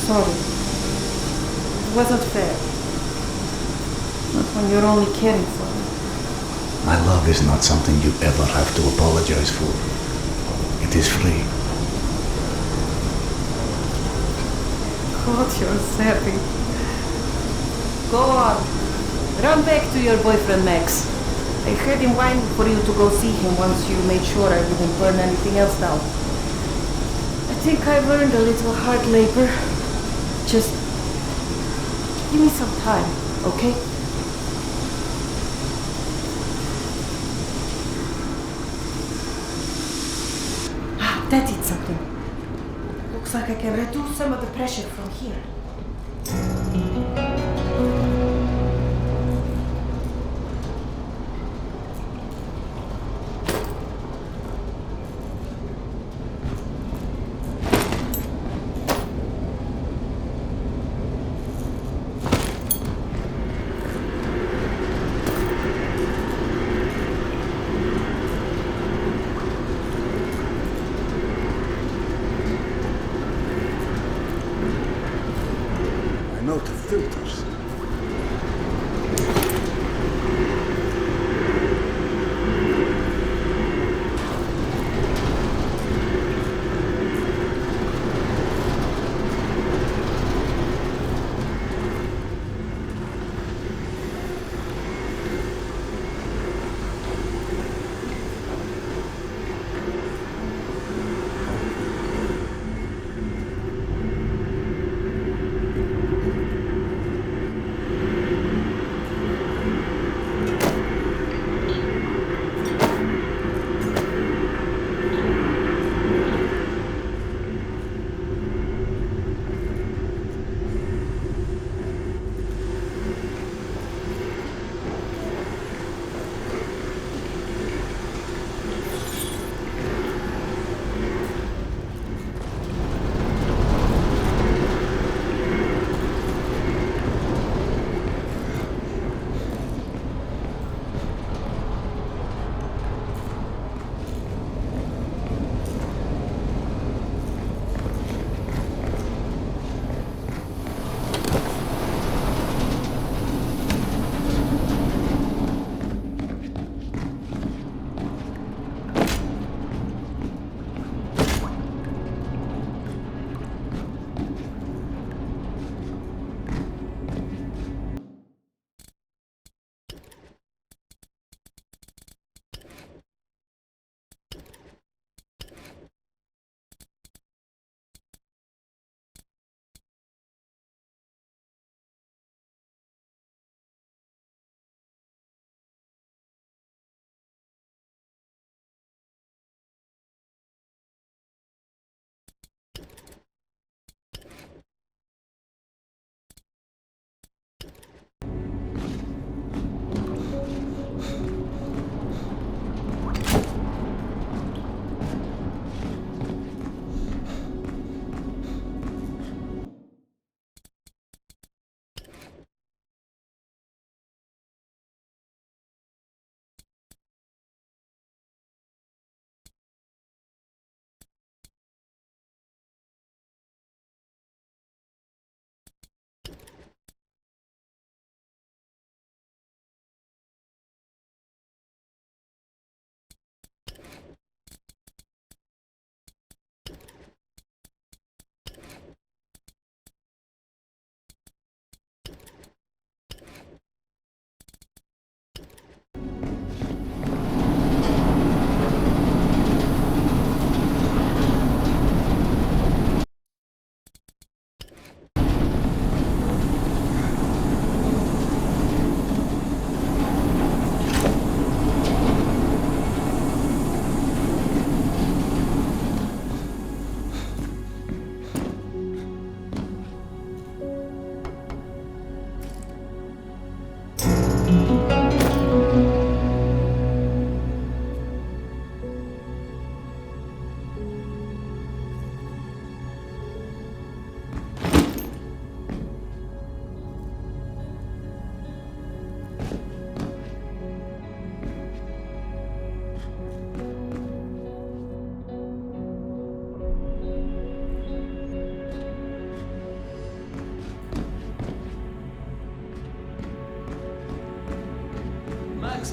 sorry. It wasn't fair. Not when you're only caring for me. My love is not something you ever have to apologize for. It is free. God, you're savage. Go on. Run back to your boyfriend, Max. I had him whine for you to go see him once you made sure I wouldn't burn anything else down. I think I've earned a little hard labor. Just give me some time, okay? That did something. Looks like I can reduce some of the pressure from here. Note of filters.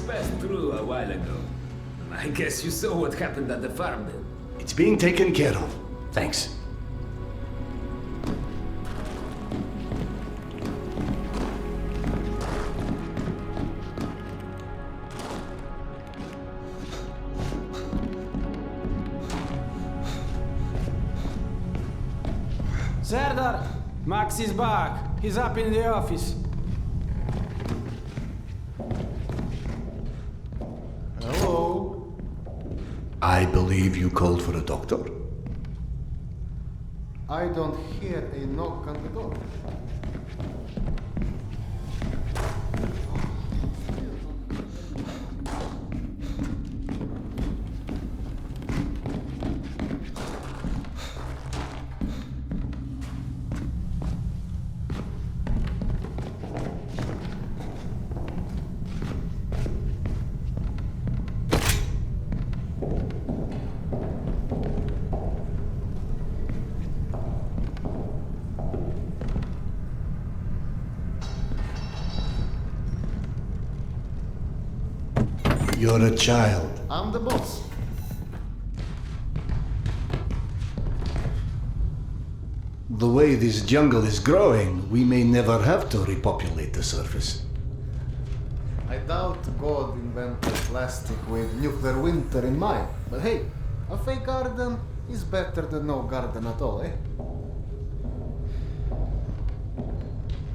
passed through a while ago. I guess you saw what happened at the farm then. It's being taken care of. Thanks. Serdar! Max is back. He's up in the office. Hello? I believe you called for a doctor? I don't hear a knock on the door. You're a child. I'm the boss. The way this jungle is growing, we may never have to repopulate the surface. I doubt God invented plastic with nuclear winter in mind. But hey, a fake garden is better than no garden at all, eh?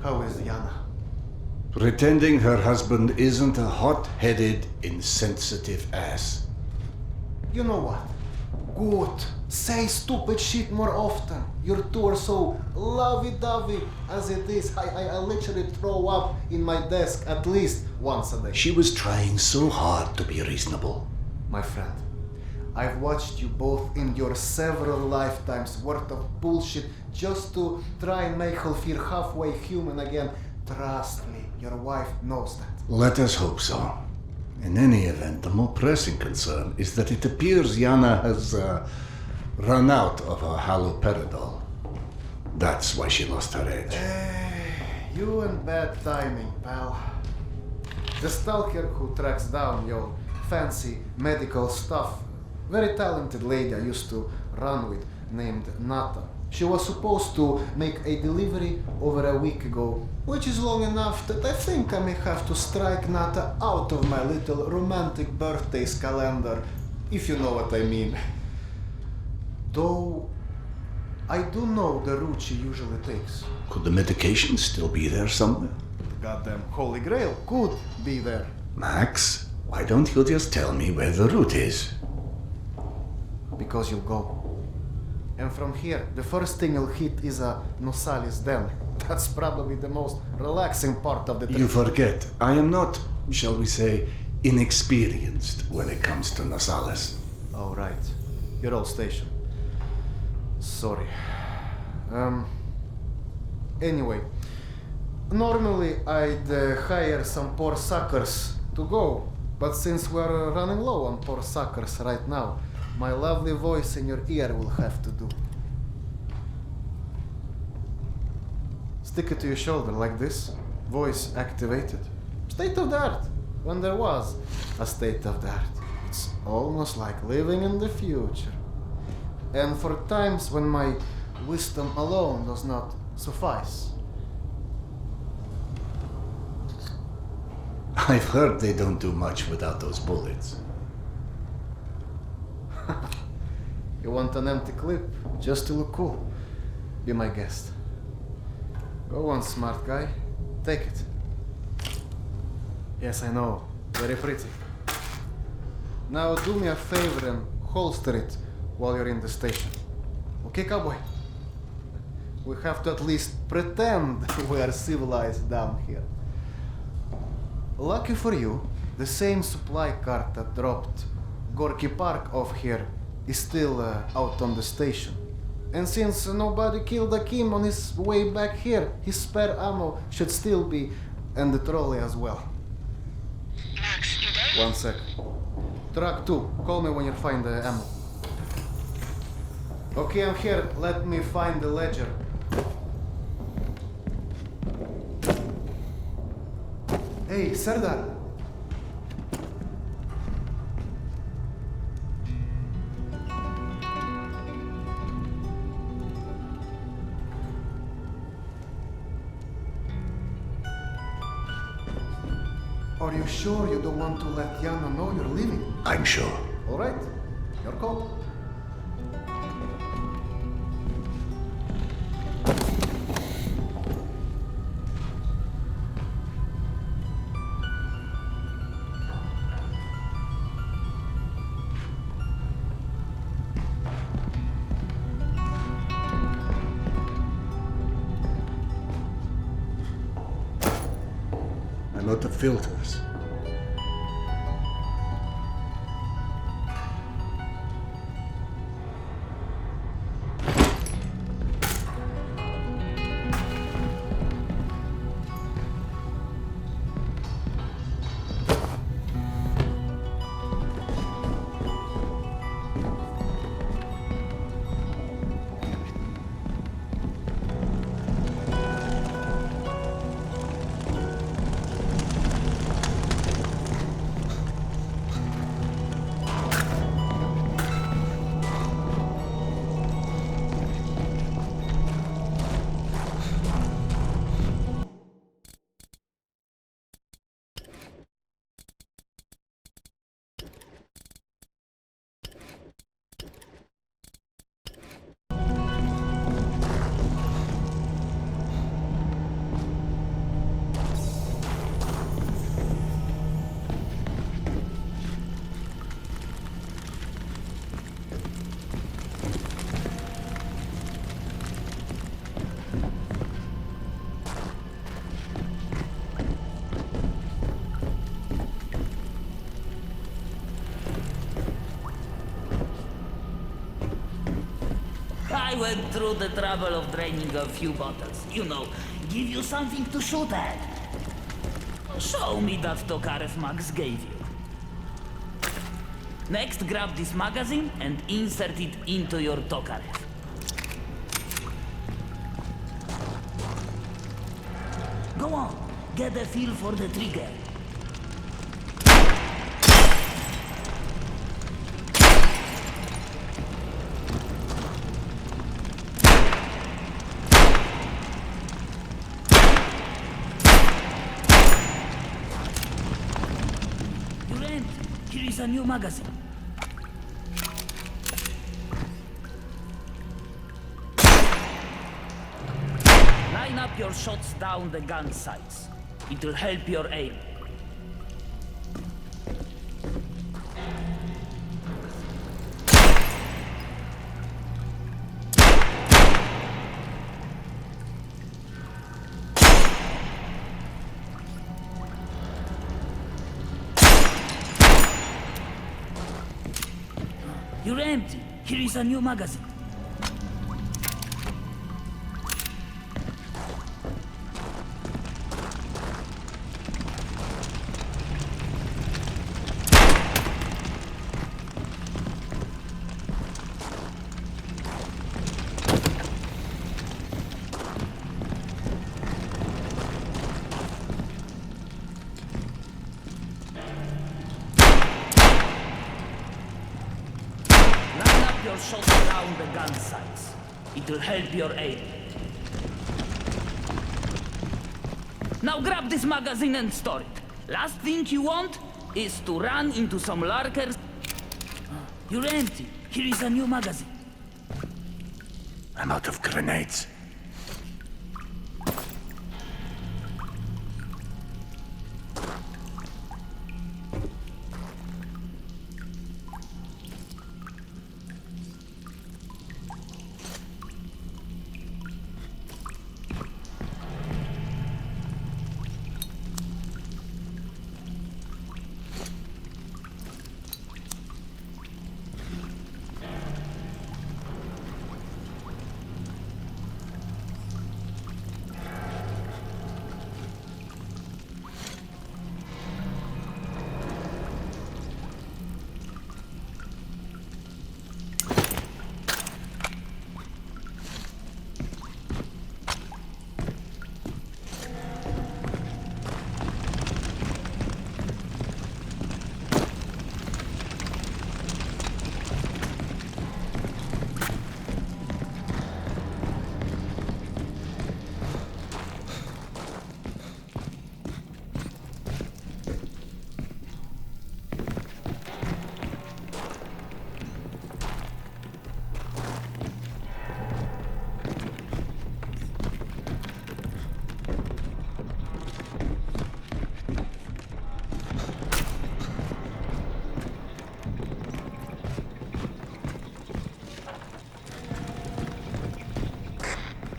How is Yana? Pretending her husband isn't a hot-headed, insensitive ass. You know what? Good. Say stupid shit more often. Your two are so lovey-dovey as it is. I literally throw up in my desk at least once a day. She was trying so hard to be reasonable. My friend, I've watched you both in your several lifetimes worth of bullshit just to try and make her feel halfway human again. Trust me, your wife knows that. Let us hope so. In any event, the more pressing concern is that it appears Yana has run out of her haloperidol. That's why she lost her edge. You and bad timing, pal. The stalker who tracks down your fancy medical stuff, very talented lady I used to run with named Nata. She was supposed to make a delivery over a week ago, which is long enough that I think I may have to strike Nata out of my little romantic birthdays calendar, if you know what I mean. Though, I do know the route she usually takes. Could the medication still be there somewhere? The goddamn Holy Grail could be there. Max, why don't you just tell me where the route is? Because you'll go. And from here, the first thing you'll hit is a Nosalis den. That's probably the most relaxing part of the trip. You forget, I am not, shall we say, inexperienced when it comes to Nasales. Oh, right. Your old station. Sorry. Anyway, normally I'd hire some poor suckers to go, but since we're running low on poor suckers right now, my lovely voice in your ear will have to do. Stick it to your shoulder like this, voice activated. State of the art, when there was a state of the art. It's almost like living in the future. And for times when my wisdom alone does not suffice. I've heard they don't do much without those bullets. You want an empty clip just to look cool? Be my guest. Go on, smart guy. Take it. Yes, I know. Very pretty. Now do me a favor and holster it while you're in the station. Okay, cowboy? We have to at least pretend we are civilized down here. Lucky for you, the same supply cart that dropped Gorky Park off here is still out on the station. And since nobody killed Akim on his way back here, his spare ammo should still be in the trolley as well. Max, you there? 1 sec. Truck 2, call me when you find the ammo. Okay, I'm here. Let me find the ledger. Hey, Serdar. Are you sure you don't want to let Yana know you're leaving? I'm sure. All right, your call. A lot of filters. I went through the trouble of draining a few bottles. You know, give you something to shoot at. Show me that Tokarev Max gave you. Next, grab this magazine and insert it into your Tokarev. Go on, get a feel for the trigger. Here is a new magazine. Line up your shots down the gun sights. It will help your aim. You're empty. Here is a new magazine. Your shots down the gun sights. It will help your aim. Now grab this magazine and store it. Last thing you want is to run into some lurkers. You're empty. Here is a new magazine. I'm out of grenades.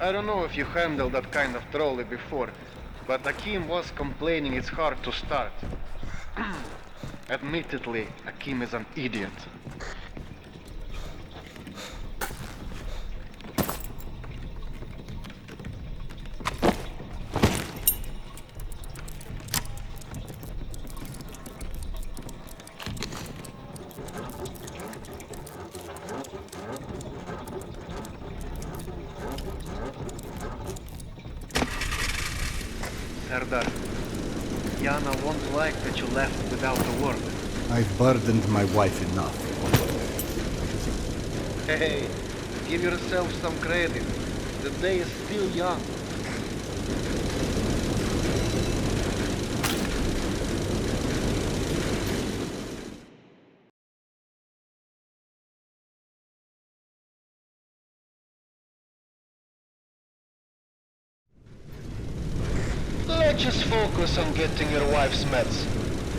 I don't know if you handled that kind of trolley before, but Akim was complaining it's hard to start. Admittedly, Akim is an idiot. Serdar, Yana won't like that you left without a word. I've burdened my wife enough. Hey, give yourself some credit. The day is still young. Let's just focus on getting your wife's meds.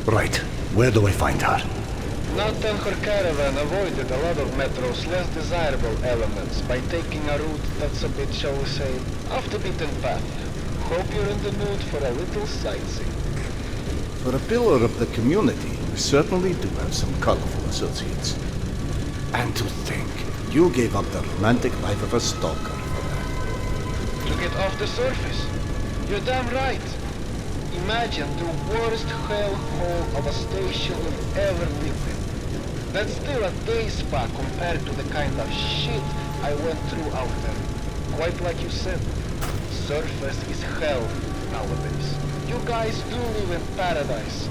Right. Where do I find her? Nathan her caravan avoided a lot of Metro's less desirable elements by taking a route that's a bit, shall we say, off the beaten path. Hope you're in the mood for a little sightseeing. For a pillar of the community, we certainly do have some colorful associates. And to think, you gave up the romantic life of a stalker for that. To get off the surface? You're damn right. Imagine the worst hellhole of a station you've ever been in. That's still a day spa compared to the kind of shit I went through out there. Quite like you said, surface is hell nowadays. You guys do live in paradise.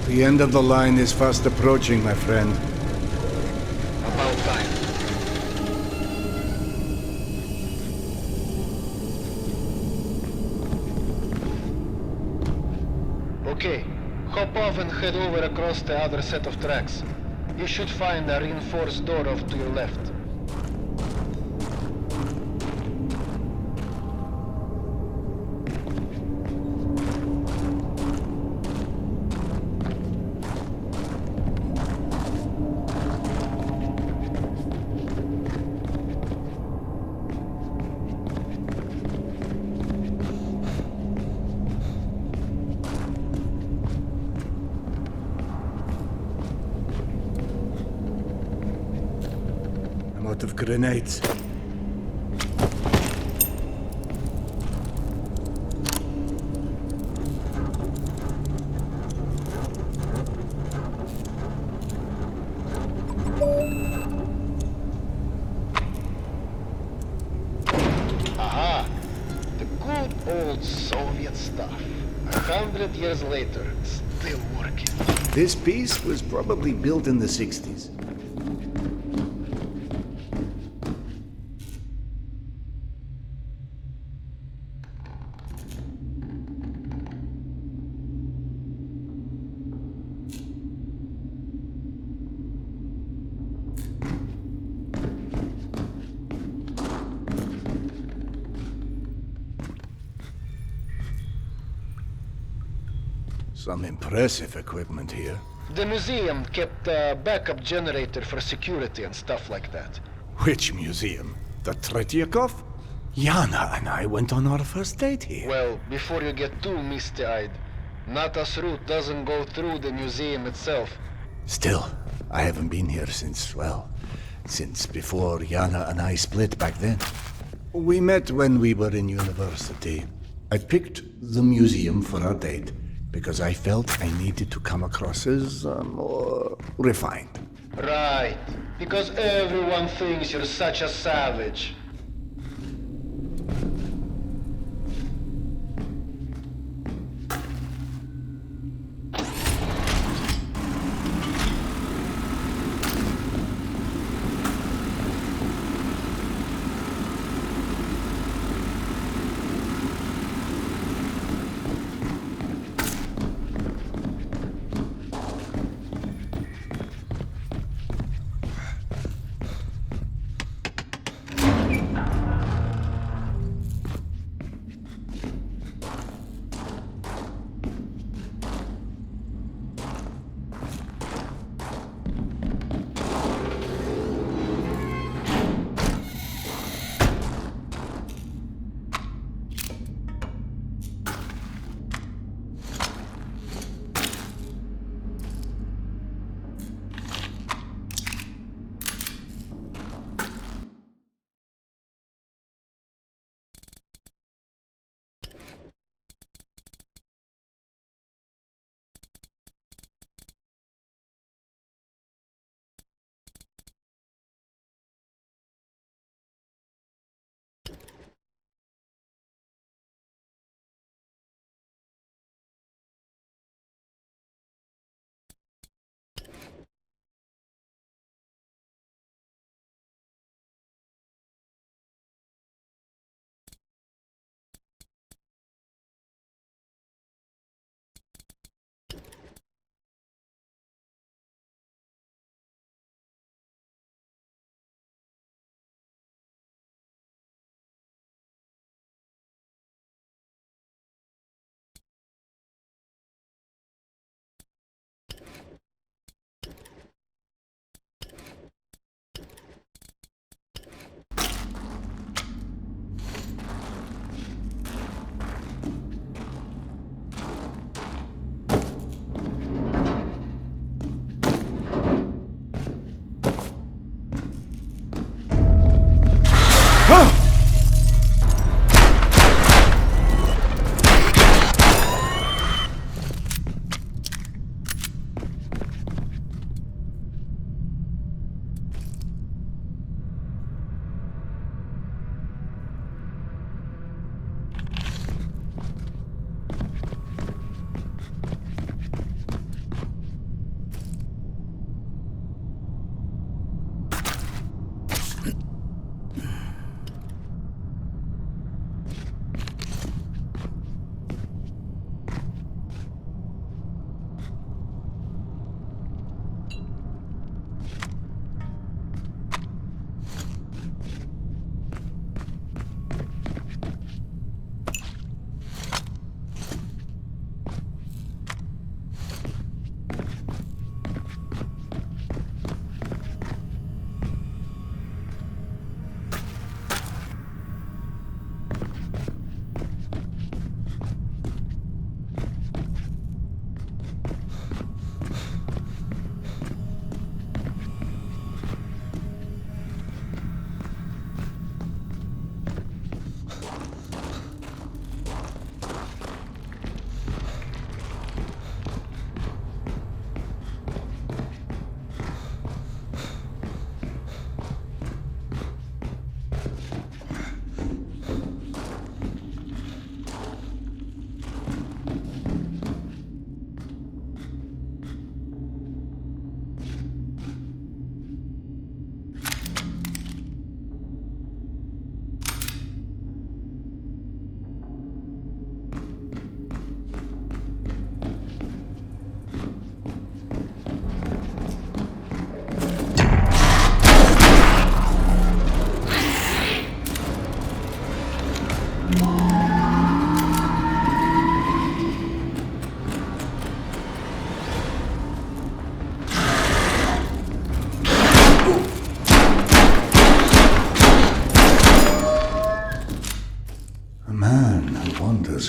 The end of the line is fast approaching, my friend. About time. Okay, hop off and head over across the other set of tracks. You should find a reinforced door off to your left. I'm out of grenades. Aha! The good old Soviet stuff. 100 years later, still working. This piece was probably built in the 60s. Some impressive equipment here. The museum kept a backup generator for security and stuff like that. Which museum? The Tretyakov? Yana and I went on our first date here. Well, before you get too misty-eyed, Nata's route doesn't go through the museum itself. Still, I haven't been here since, well, since before Yana and I split back then. We met when we were in university. I picked the museum for our date because I felt I needed to come across as more refined. Right, because everyone thinks you're such a savage.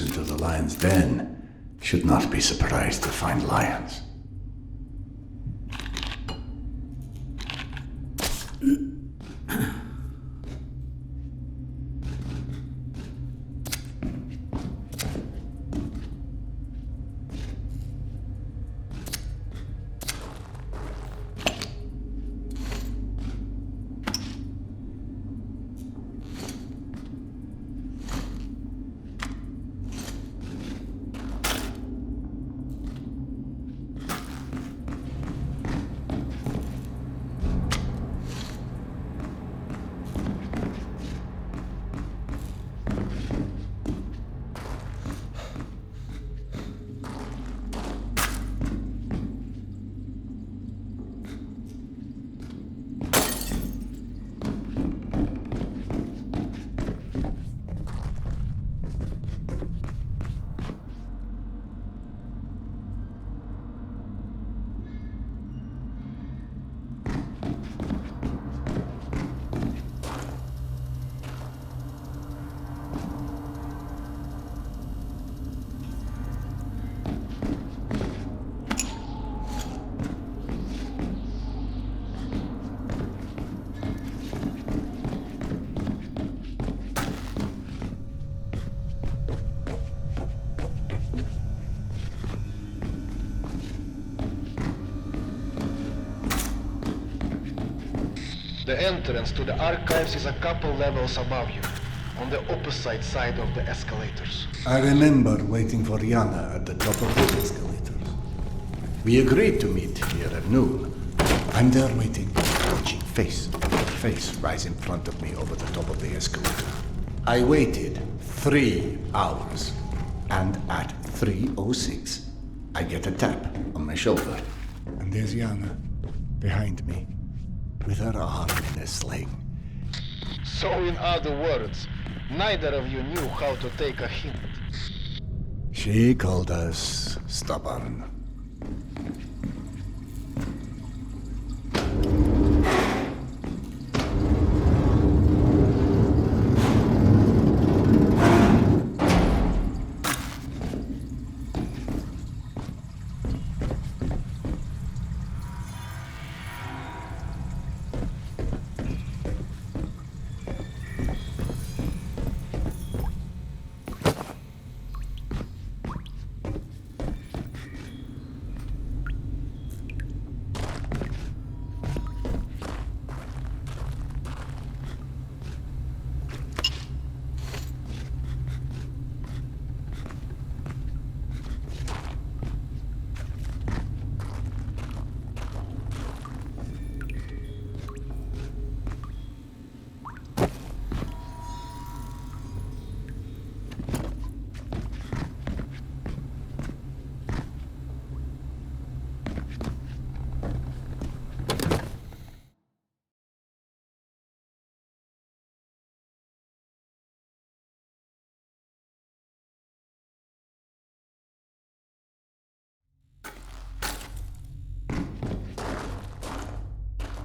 Into the lion's den should not be surprised to find lions. The entrance to the archives is a couple levels above you, on the opposite side of the escalators. I remember waiting for Yana at the top of the escalators. We agreed to meet here at noon. I'm there waiting, watching face rise in front of me over the top of the escalator. I waited 3 hours, and at 3:06, I get a tap on my shoulder. And there's Yana, behind me, with her arm in a sling. So in other words, neither of you knew how to take a hint. She called us stubborn.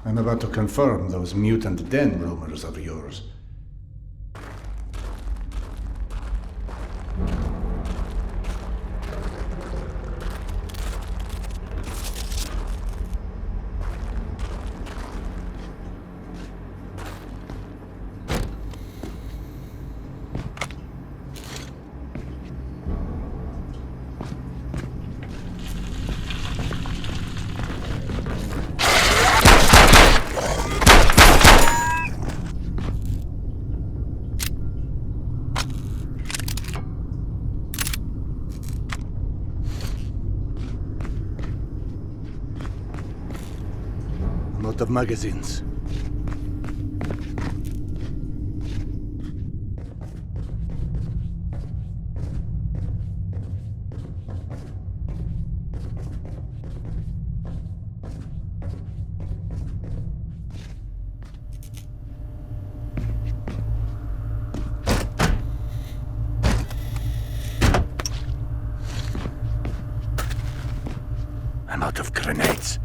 I'm about to confirm those mutant den rumors of yours. I'm out of magazines. I'm out of grenades.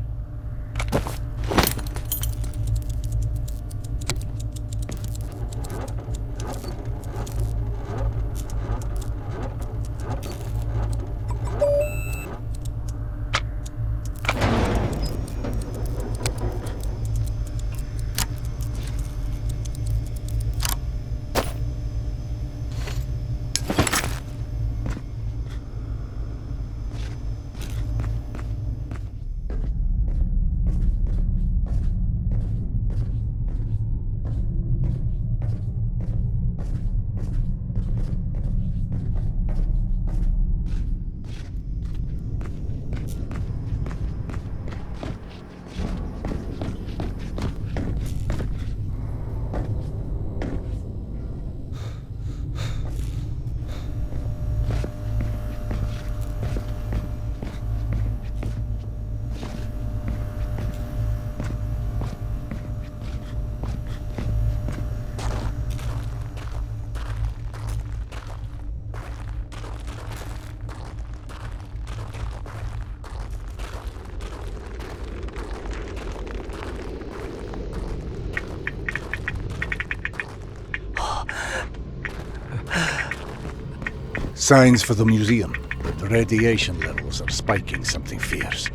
Signs for the museum, but the radiation levels are spiking something fierce.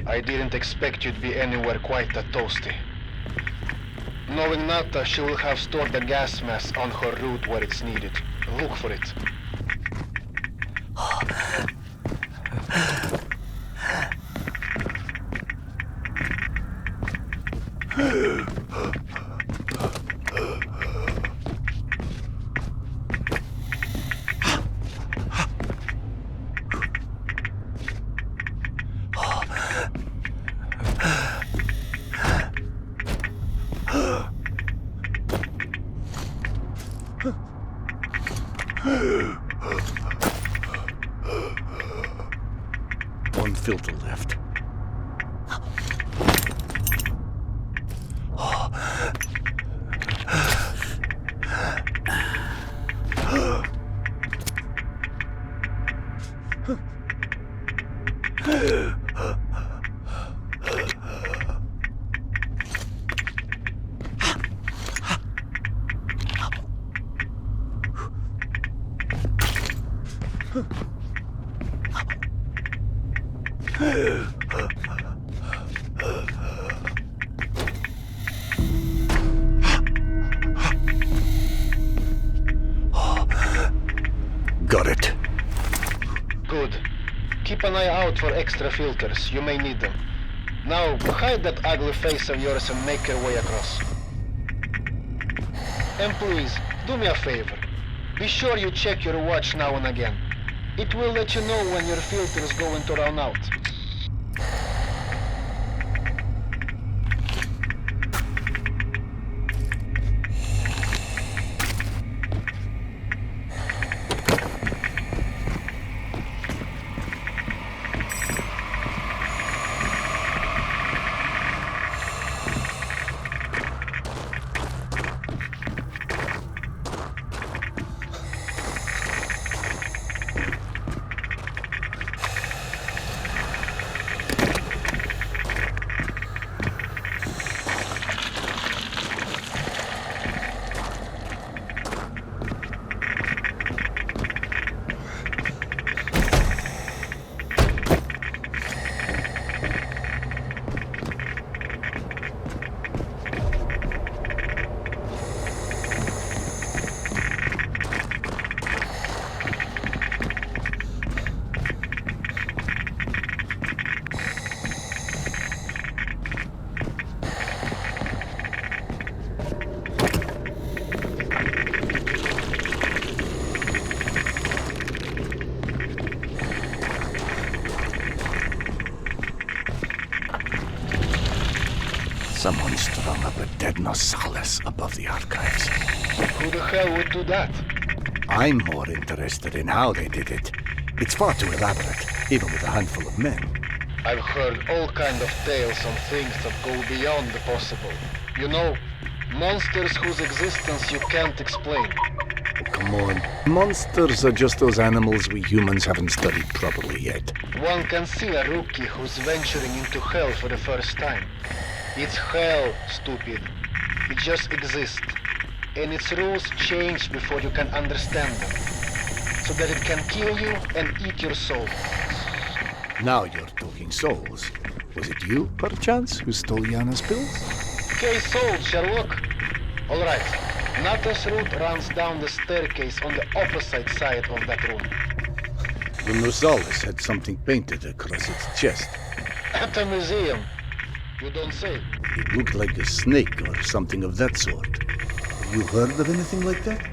I didn't expect you to be anywhere quite that toasty. Knowing Nata, she will have stored the gas mask on her route where it's needed. Look for it. One filter left. Got it. Good. Keep an eye out for extra filters. You may need them. Now, hide that ugly face of yours and make your way across. And please, do me a favor. Be sure you check your watch now and again. It will let you know when your filter is going to run out. Someone strung up a dead Nosalis above the archives. Who the hell would do that? I'm more interested in how they did it. It's far too elaborate, even with a handful of men. I've heard all kind of tales on things that go beyond the possible. You know, monsters whose existence you can't explain. Oh, come on. Monsters are just those animals we humans haven't studied properly yet. One can see a rookie who's venturing into hell for the first time. It's hell, stupid. It just exists. And its rules change before you can understand them. So that it can kill you and eat your soul. Now you're talking souls. Was it you, perchance, who stole Yana's pills? Okay, sold, Sherlock. Alright, Nata's route runs down the staircase on the opposite side of that room. The Nosalis had something painted across its chest. At a museum. You don't say. It looked like a snake or something of that sort. Have you heard of anything like that?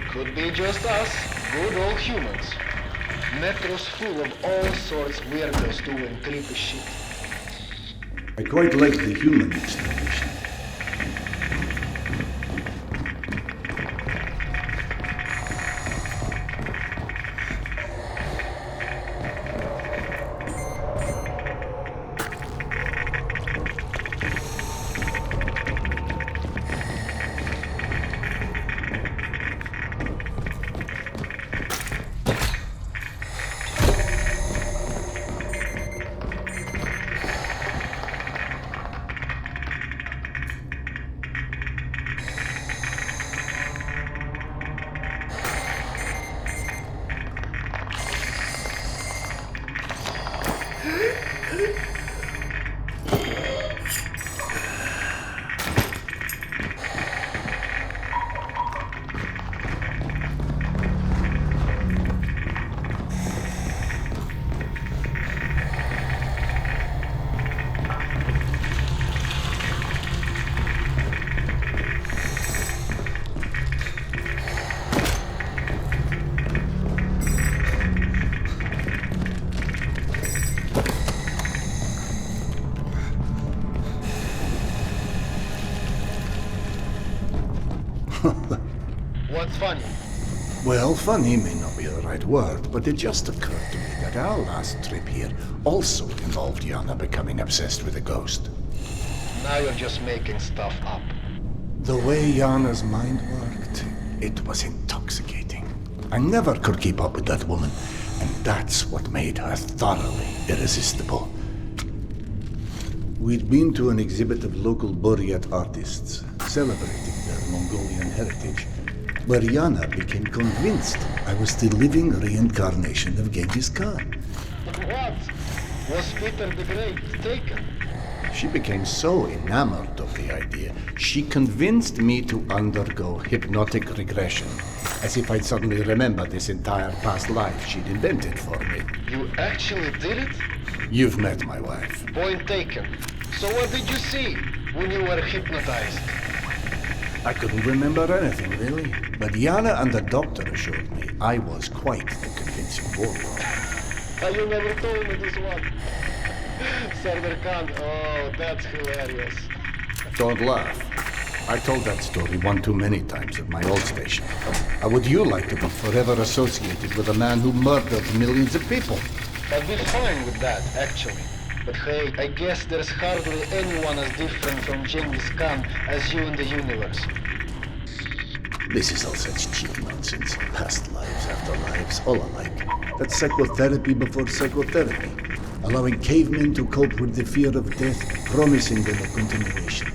Could be just us, good old humans. Metro's full of all sorts weirdos doing creepy shit. I quite like the human explanation. What's funny? Well, funny may not be the right word, but it just occurred to me that our last trip here also involved Yana becoming obsessed with a ghost. Now you're just making stuff up. The way Yana's mind worked, it was intoxicating. I never could keep up with that woman, and that's what made her thoroughly irresistible. We'd been to an exhibit of local Buryat artists, celebrating their Mongolian heritage, where Yana became convinced I was the living reincarnation of Genghis Khan. What? Was Peter the Great taken? She became so enamored of the idea, she convinced me to undergo hypnotic regression, as if I'd suddenly remember this entire past life she'd invented for me. You actually did it? You've met my wife. Point taken. So what did you see when you were hypnotized? I couldn't remember anything, really. But Yana and the doctor assured me I was quite the convincing warlord. You never told me this one. Sardar Khan, oh, that's hilarious. Don't laugh. I told that story one too many times at my old station. How would you like to be forever associated with a man who murdered millions of people? I'd be fine with that, actually. But hey, I guess there's hardly anyone as different from Genghis Khan as you in the universe. This is all such cheap nonsense. Past lives, afterlives, all alike. That's psychotherapy before psychotherapy. Allowing cavemen to cope with the fear of death, promising them a continuation.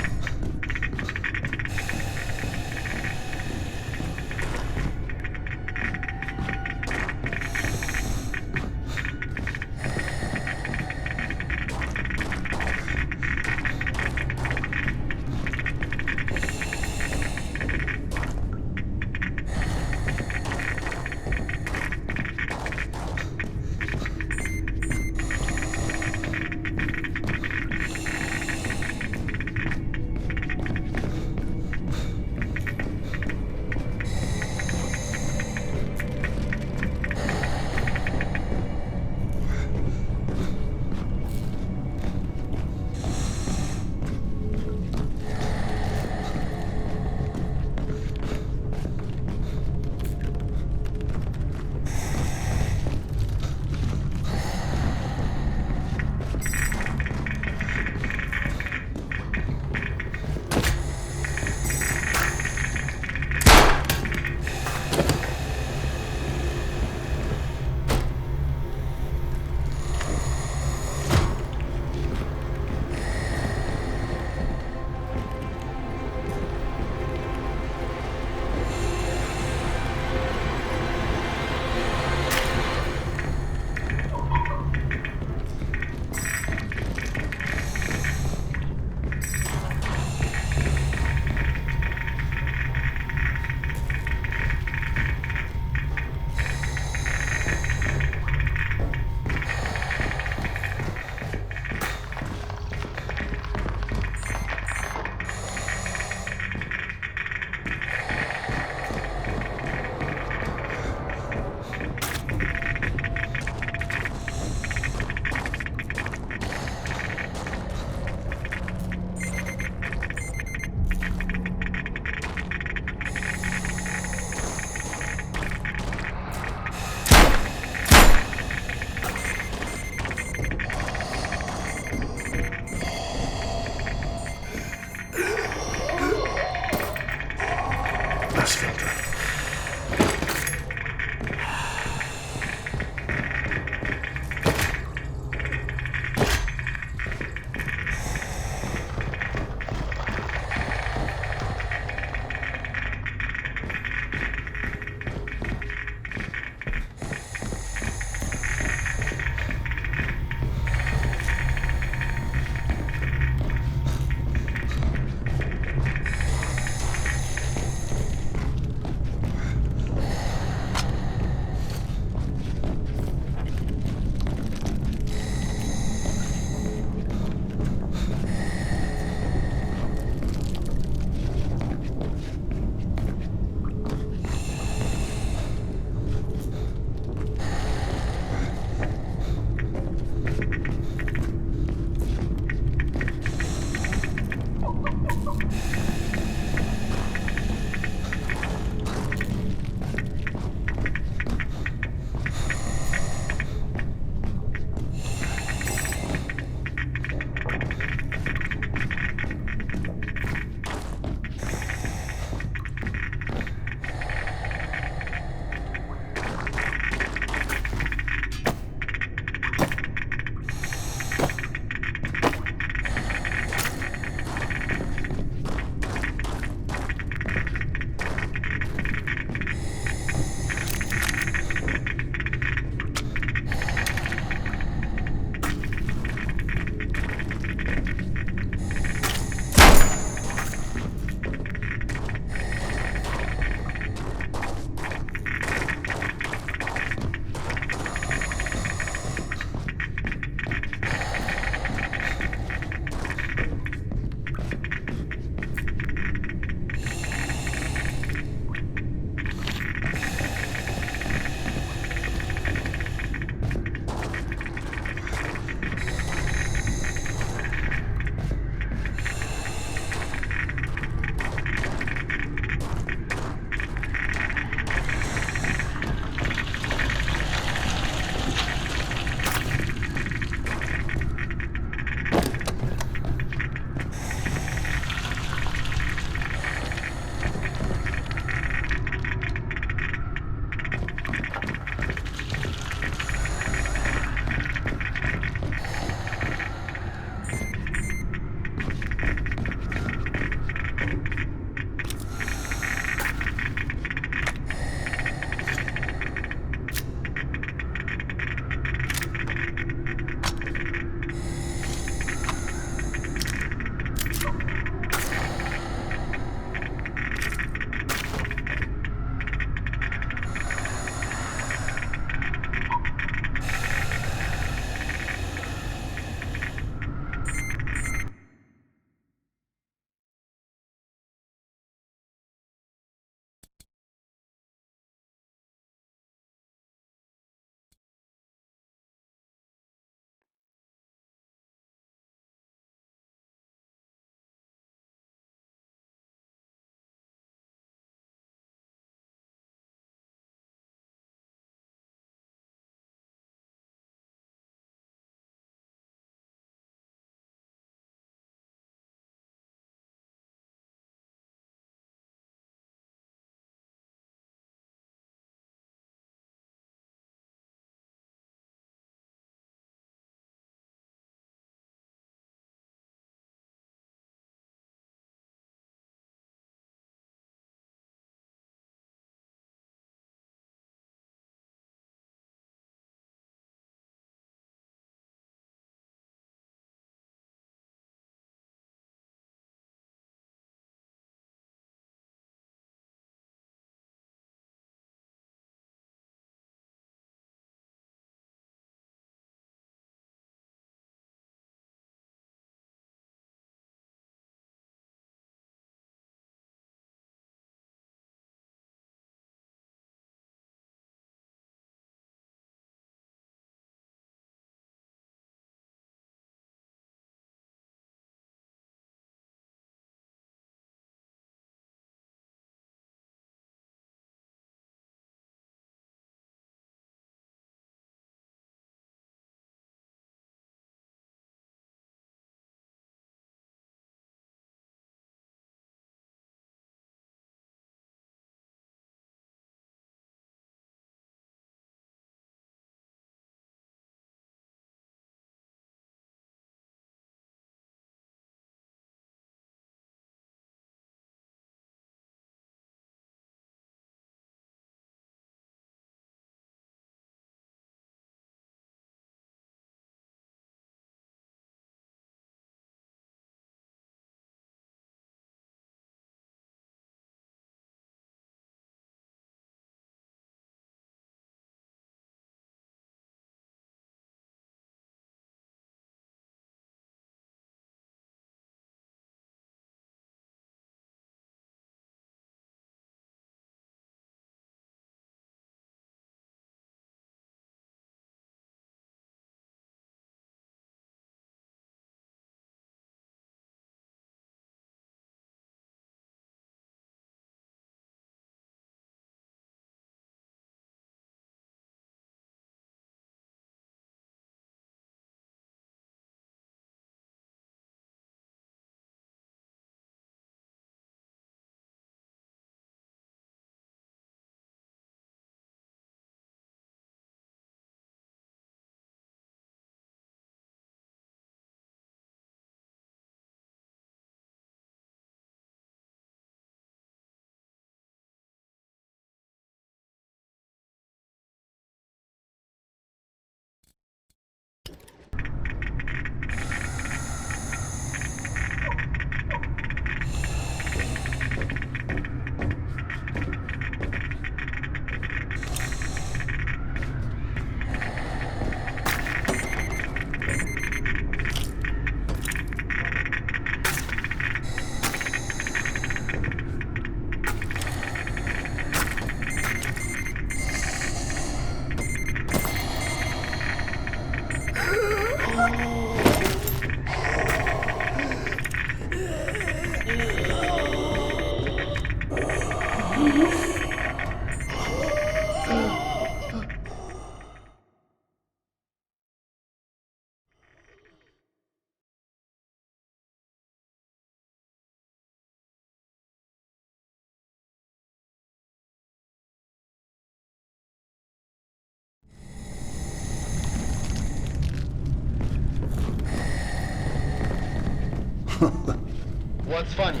What's funny?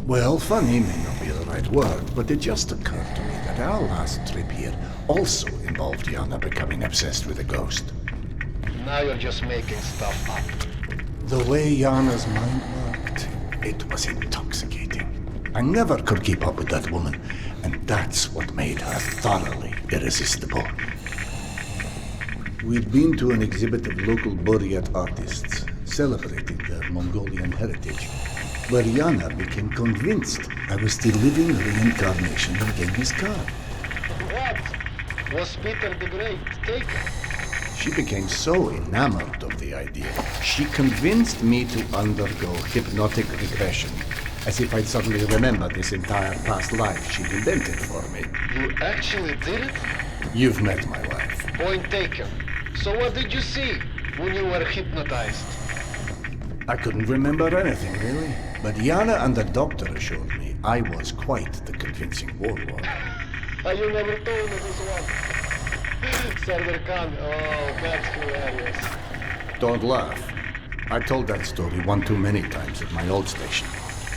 Well, funny may not be the right word, but it just occurred to me that our last trip here also involved Yana becoming obsessed with a ghost. Now you're just making stuff up. The way Yana's mind worked, it was intoxicating. I never could keep up with that woman, and that's what made her thoroughly irresistible. We'd been to an exhibit of local Buryat artists, celebrating their Mongolian heritage, where Yana became convinced I was the living reincarnation of Genghis Khan. What? Was Peter the Great taken? She became so enamored of the idea, she convinced me to undergo hypnotic regression, as if I'd suddenly remembered this entire past life she'd invented for me. You actually did it? You've met my wife. Point taken. So what did you see when you were hypnotized? I couldn't remember anything, really. But Yana and the doctor assured me I was quite the convincing warlord. You never told me this one. Sardar Khan, oh, that's hilarious. Don't laugh. I told that story one too many times at my old station.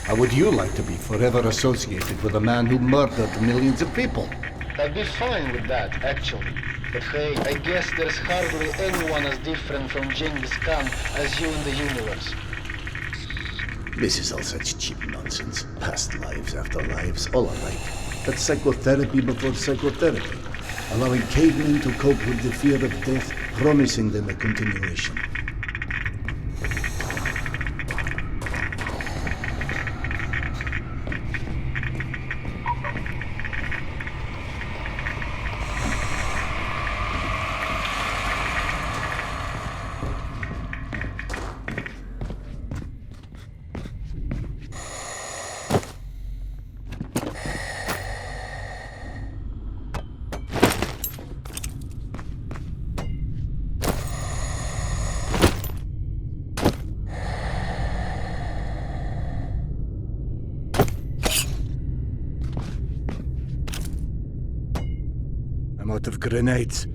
How would you like to be forever associated with a man who murdered millions of people? I'd be fine with that, actually. But hey, I guess there's hardly anyone as different from Genghis Khan as you in the universe. This is all such cheap nonsense. Past lives, afterlives, all alike. That's psychotherapy before psychotherapy. Allowing cavemen to cope with the fear of death, promising them a continuation. I'm out of grenades.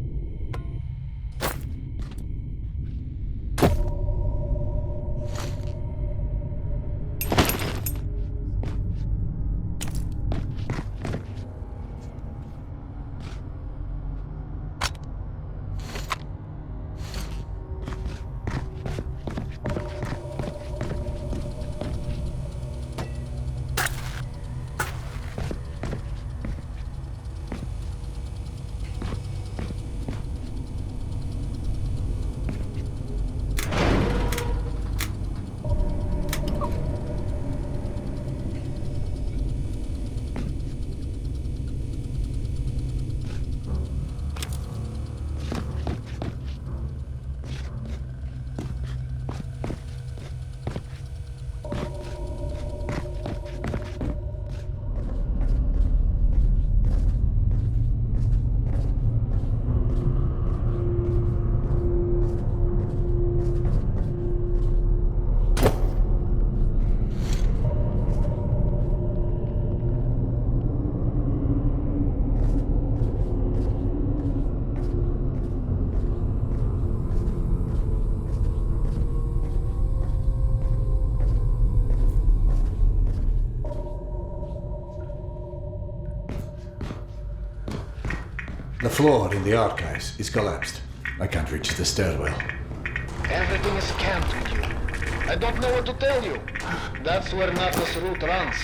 The floor in the archives is collapsed. I can't reach the stairwell. Everything is scanned with you. I don't know what to tell you. That's where Nata's route runs.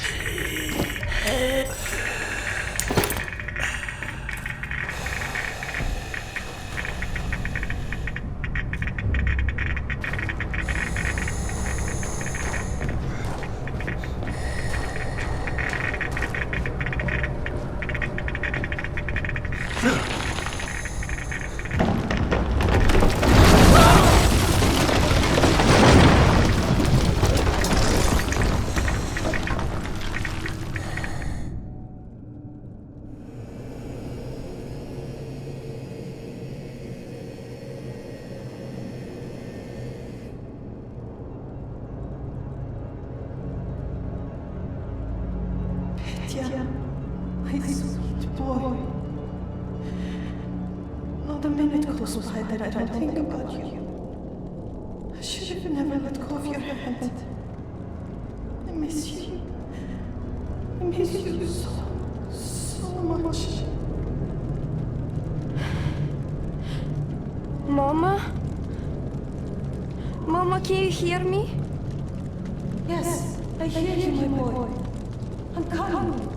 Petya, my sweet boy. Not a minute goes by that I don't think about you. I should have never let go of your hand. I miss you. I miss you so much. Mama? Mama, can you hear me? Yes, I hear you, my boy. I'm coming.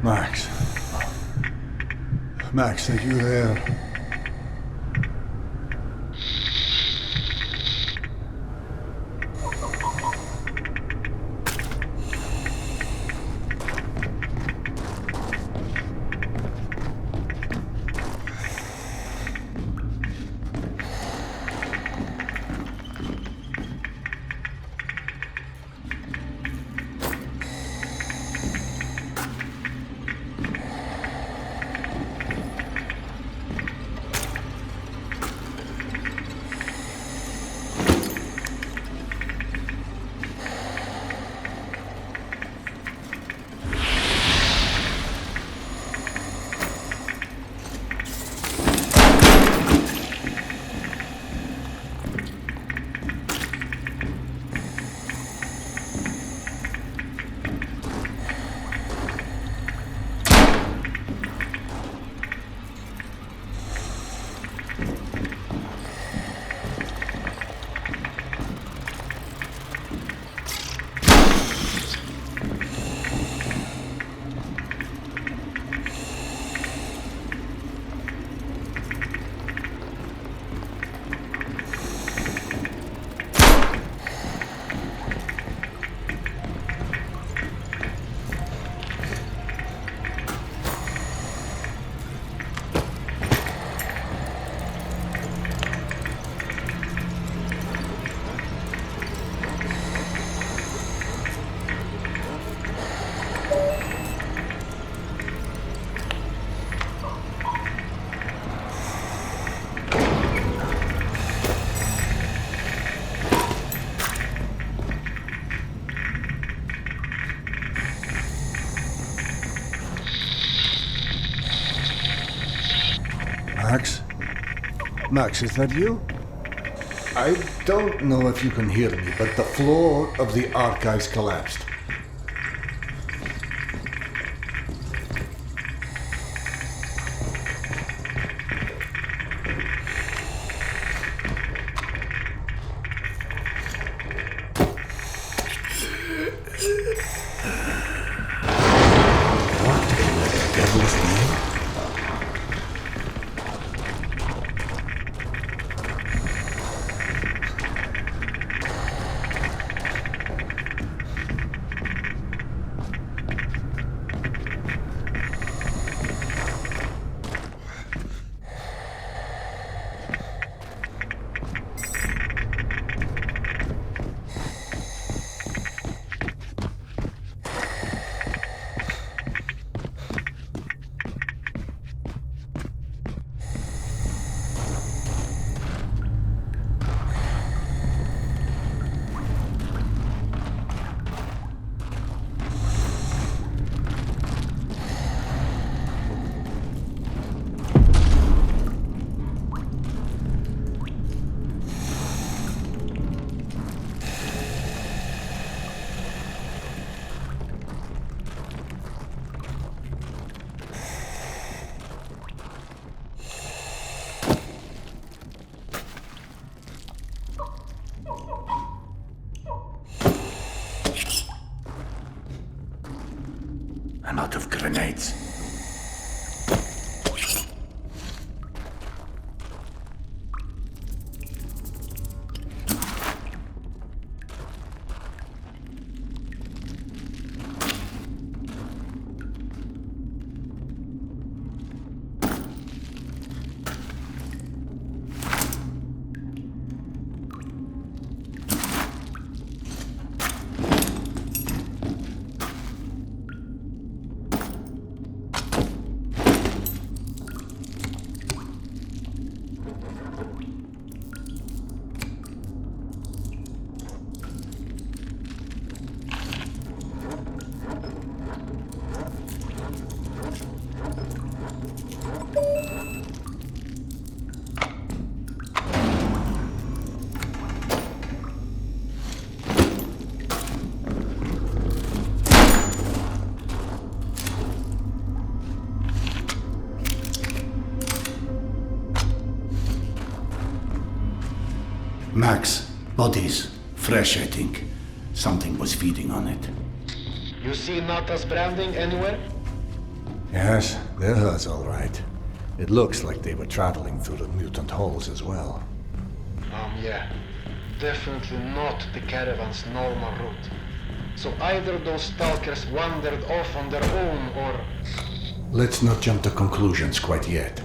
Max. Max, are you there? Max? Max, is that you? I don't know if you can hear me, but the floor of the archives collapsed. What in the devil's name? I'm out of grenades. Max, bodies. Fresh, I think. Something was feeding on it. You see Nata's branding anywhere? Yes, they're hers, all right. It looks like they were traveling through the mutant holes as well. Yeah. Definitely not the caravan's normal route. So either those stalkers wandered off on their own, or... Let's not jump to conclusions quite yet.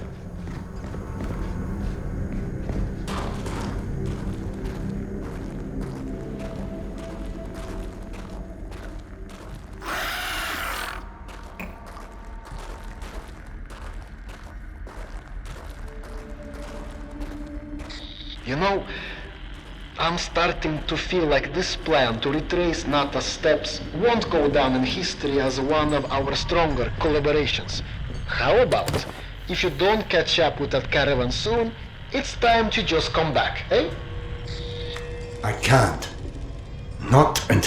You know, I'm starting to feel like this plan to retrace Nata's steps won't go down in history as one of our stronger collaborations. How about, if you don't catch up with that caravan soon, it's time to just come back, eh? I can't. Not until